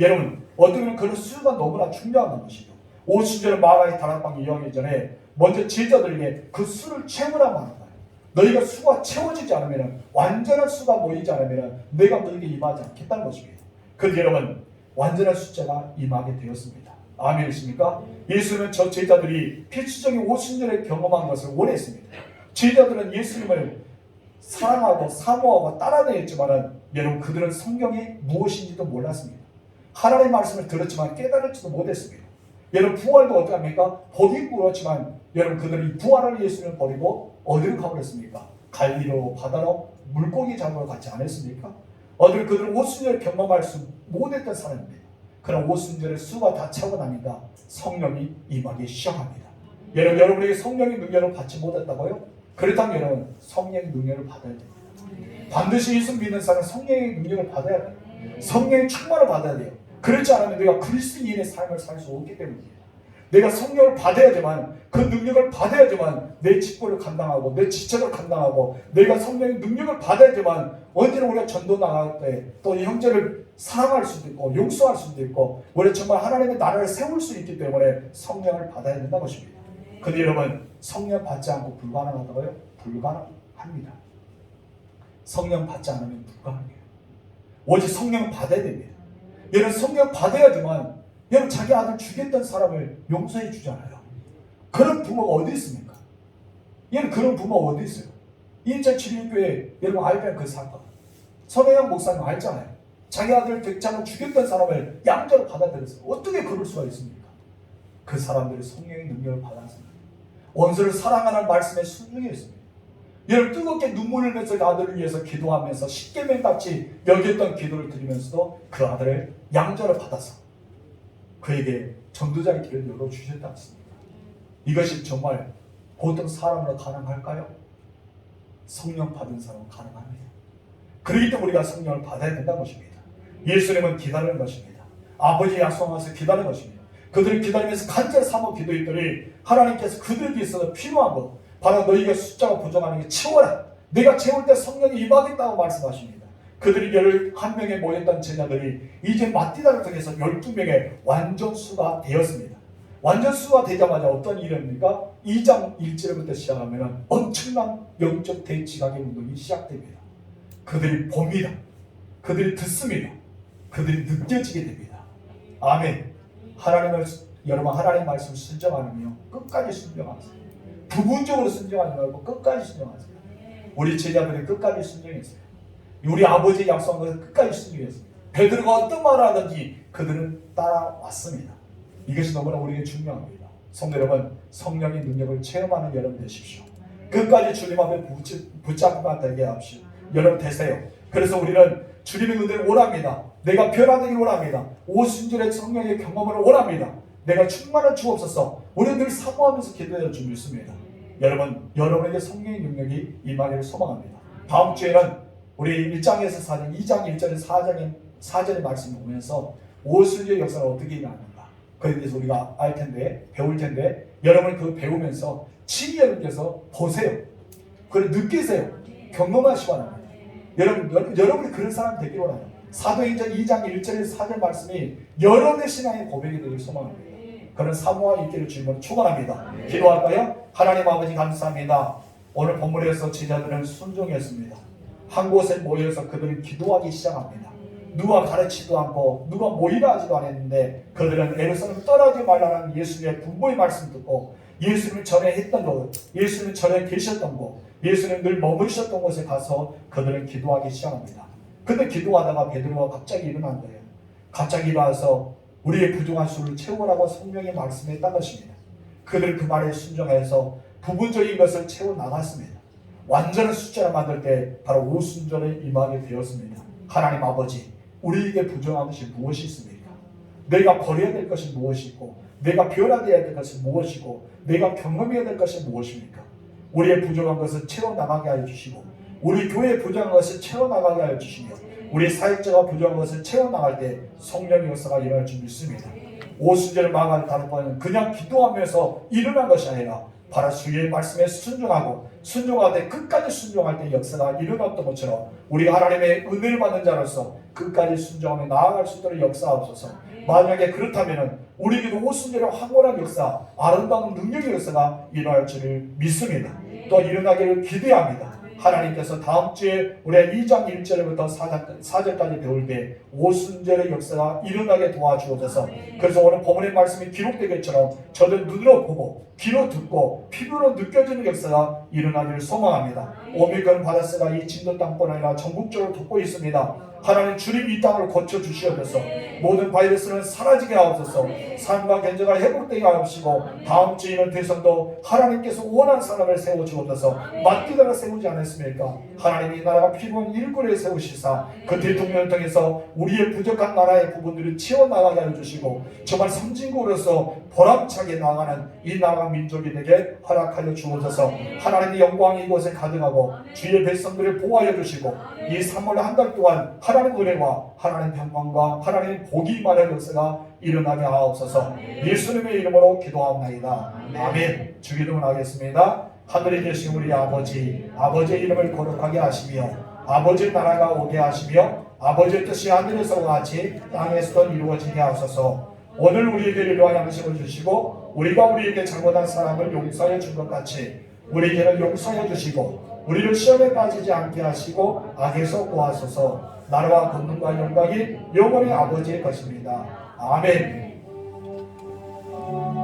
여러분 어떻게 보면 그런 수가 너무나 중요한 것이죠. 50절의 마가의 다락방 이야기 전에 먼저 제자들에게 그 수를 채우라 말한 거예요. 너희가 수가 채워지지 않으면 완전한 수가 모이지 않으면 내가 너희에게 임하지 않겠다는 것입니다. 그런데 여러분 완전한 숫자가 임하게 되었습니다. 아멘이십니까? 예수는 저 제자들이 필수적인 50년을 경험한 것을 원했습니다. 제자들은 예수님을 사랑하고 사모하고 따라다녔지만 여러분 그들은 성경이 무엇인지도 몰랐습니다. 하나님의 말씀을 들었지만 깨달을지도 못했습니다. 여러분 부활도 어떻게 합니까? 보긴 물었지만 여러분 그들이 부활을 예수님을 버리고 어디로 가버렸습니까? 갈리로 바다로 물고기 잡으러 갔지 않았습니까? 그들은 오순절을 경험할 수 못했던 사람입니다. 그런 오순절의 수가 다 차고 나니까 성령이 임하기 시작합니다. 여러분에게 성령의 능력을 받지 못했다고요? 그렇다면 여러분 성령의 능력을 받아야 됩니다. 반드시 예수 믿는 사람은 성령의 능력을 받아야 돼요. 성령의 충만을 받아야 돼요. 그렇지 않으면 내가 그리스도인의 삶을 살 수 없기 때문이에요. 내가 성령을 받아야지만, 그 능력을 받아야지만 내 직분을 감당하고 내 지체를 감당하고, 내가 성령의 능력을 받아야지만 언제나 우리가 전도 나갈 때 또 이 형제를 사랑할 수도 있고 용서할 수도 있고, 우리 정말 하나님의 나라를 세울 수 있기 때문에 성령을 받아야 된다는 것입니다. 근데 여러분 성령 받지 않고 불가능하다고요? 불가능합니다. 성령 받지 않으면 불가능해요. 오직 성령 받아야 됩니다. 여러분 성령 받아야지만, 여러분 자기 아들 죽였던 사람을 용서해 주잖아요. 그런 부모가 어디 있습니까? 여러분 그런 부모가 어디 있어요? 인천 진리교회 여러분 알면 그 사건, 선혜영 목사님 알잖아요. 자기 아들 백장을 죽였던 사람을 양자로 받아들였어요. 어떻게 그럴 수가 있습니까? 그 사람들이 성령의 능력을 받았습니다. 원수를 사랑하는 말씀에 순종했습니다. 여러분 뜨겁게 눈물을 흘리면서 그 아들을 위해서 기도하면서 십계명같이 여겼던 기도를 드리면서도 그 아들을 양자로 받아서 그에게 전도자의 길을 열어주셨지 않습니까? 이것이 정말 보통 사람으로 가능할까요? 성령 받은 사람은 가능합니다. 그렇기 때문에 우리가 성령을 받아야 된다는 것입니다. 예수님은 기다리는 것입니다. 아버지의 약속하면서 기다리는 것입니다. 그들이 기다리면서 간절히 사모 기도했더니 하나님께서 그들에게 있어서 필요한 것, 바로 너희가 숫자가 부족하는 게 채워라. 내가 채울 때 성령이 임하겠다고 말씀하십니다. 그들이 11명에 모였던 제자들이 이제 마띠다를 통해서 12명의 완전수가 되었습니다. 완전수가 되자마자 어떤 일입니까? 2장 1절부터 시작하면 엄청난 영적 대지각의 운동이 시작됩니다. 그들이 봅니다. 그들이 듣습니다. 그들이 느껴지게 됩니다. 아멘. 여러분 하나님의 말씀 순종하면요 끝까지 순종하세요. 부분적으로 순종하지 말고 끝까지 순종하세요. 우리 제자들이 끝까지 순종했어요. 우리 아버지의 약속한 것을 끝까지 순종했습니다. 베드로가 어떤 말을 하든지 그들은 따라왔습니다. 이것이 너무나 우리에게 중요합니다. 성도 여러분, 성령의 능력을 체험하는 여러분 되십시오. 끝까지 주님 앞에 붙잡고 되게 합시오. 여러분 되세요. 그래서 우리는 주님의 은혜를 원합니다. 내가 변화되길 원합니다. 오순절의 성령의 경험을 원합니다. 내가 충만한 주옵소서. 우리는 늘 사모하면서 기도해야 줄 믿습니다. 여러분에게 성령의 능력이 임하기를 소망합니다. 다음 주에는 우리 1장에서 4장, 2장 1절에서 4절의 말씀을 보면서 오순절의 역사가 어떻게 일어나는가, 그에 대해서 우리가 배울 텐데 여러분이 그거 배우면서 친히 여러분께서 보세요. 그걸 느끼세요. 경험하시기 바랍니다. 여러분이 그런 사람 되기를 원해요. 사도행전 2장 1절에서 4절 말씀이 여러분의 신앙의 고백이 되길 소망합니다. 그런 사모와 있기를 주님으로 축원합니다. 기도할까요? 하나님 아버지 감사합니다. 오늘 본문에서 제자들은 순종했습니다. 한 곳에 모여서 그들은 기도하기 시작합니다. 누가 가르치지도 않고 누가 모이라 하지도 않았는데 그들은 예루살렘 떠나지 말라는 예수님의 분부의 말씀 듣고 예수님을 전에 했던 곳, 예수님 전에 계셨던 곳, 예수님 늘 머무르셨던 곳에 가서 그들은 기도하기 시작합니다. 근데 기도하다가 베드로가 갑자기 일어난 거예요. 갑자기 일어나서 우리의 부족한 수를 채우라고 성령의 말씀했던 것입니다. 그들은 그 말에 순종해서 부분적인 것을 채워 나갔습니다. 완전한 숫자를 만들 때 바로 오순절에 임하게 되었습니다. 하나님 아버지, 우리에게 부족한 것이 무엇이 있습니까? 내가 버려야 될 것이 무엇이 있고, 내가 변화되어야 될 것이 무엇이고, 내가 경험해야 될 것이 무엇입니까? 우리의 부족한 것을 채워나가게 하여 주시고, 우리 교회의 부족한 것을 채워나가게 하여 주시며, 우리 사역자가 부족한 것을 채워나갈 때 성령의 역사가 일어날 줄 믿습니다. 오순절을 망하는 다른 번은 그냥 기도하면서 일어난 것이 아니라 바로 주의 말씀에 순종하되 끝까지 순종할 때 역사가 일어났던 것처럼 우리가 하나님의 은혜를 받는 자로서 끝까지 순종하며 나아갈 수 있도록 역사하옵소서. 만약에 그렇다면 우리에게도 오순절의 황홀한 역사, 아름다운 능력의 역사가 일어날 줄을 믿습니다. 또 일어나기를 기대합니다. 하나님께서 다음 주에 우리가 2장 1절부터 4절까지 배울 때 오순절의 역사가 일어나게 도와주옵소서. 그래서 오늘 본문의 말씀이 기록된 것처럼 저들 눈으로 보고 귀로 듣고 피부로 느껴지는 역사가 일어나기를 소망합니다. 오미크론 바이러스가 이 진도 땅뿐 아니라 전국적으로 덮고 있습니다. 하나님 주님 이 땅을 고쳐주시옵소서. 모든 바이러스는 사라지게 하옵소서. 삶과 견제가 회복되게 하옵시고 다음 주에는 대선도 하나님께서 원한 사람을 세워주옵소서. 맞기다가 세우지 않았습니까? 하나님이 나라가 필요한 일꾼을 세우시사 그 대통령을 통해서 우리의 부족한 나라의 부분들을 채워나가게 해주시고 정말 선진국으로서 보람차게 나아가는 이 나라 민족이 되게 허락하여 주옵소서. 하나님의 영광이 이곳에 가득하고 주의 백성들을 보호하여 주시고 이 3월 한 달 동안 하나님 은혜와 하나님 평강과 하나님 복이 임하는 역사가 일어나게 하옵소서. 예수님의 이름으로 기도하옵나이다. 아멘. 주기도문 하겠습니다. 하늘에 계신 우리 아버지, 아버지의 이름을 거룩하게 하시며 아버지의 나라가 오게 하시며 아버지의 뜻이 하늘에서 같이 땅에서도 이루어지게 하소서. 오늘 우리에게 일용할 양식을 주시고 우리가 우리에게 잘못한 사람을 용서해 준 것 같이 우리에게는 용서해 주시고 우리를 시험에 빠지지 않게 하시고 악에서 구하소서. 나라와 권능과 영광이 영원히 아버지의 것입니다. 아멘.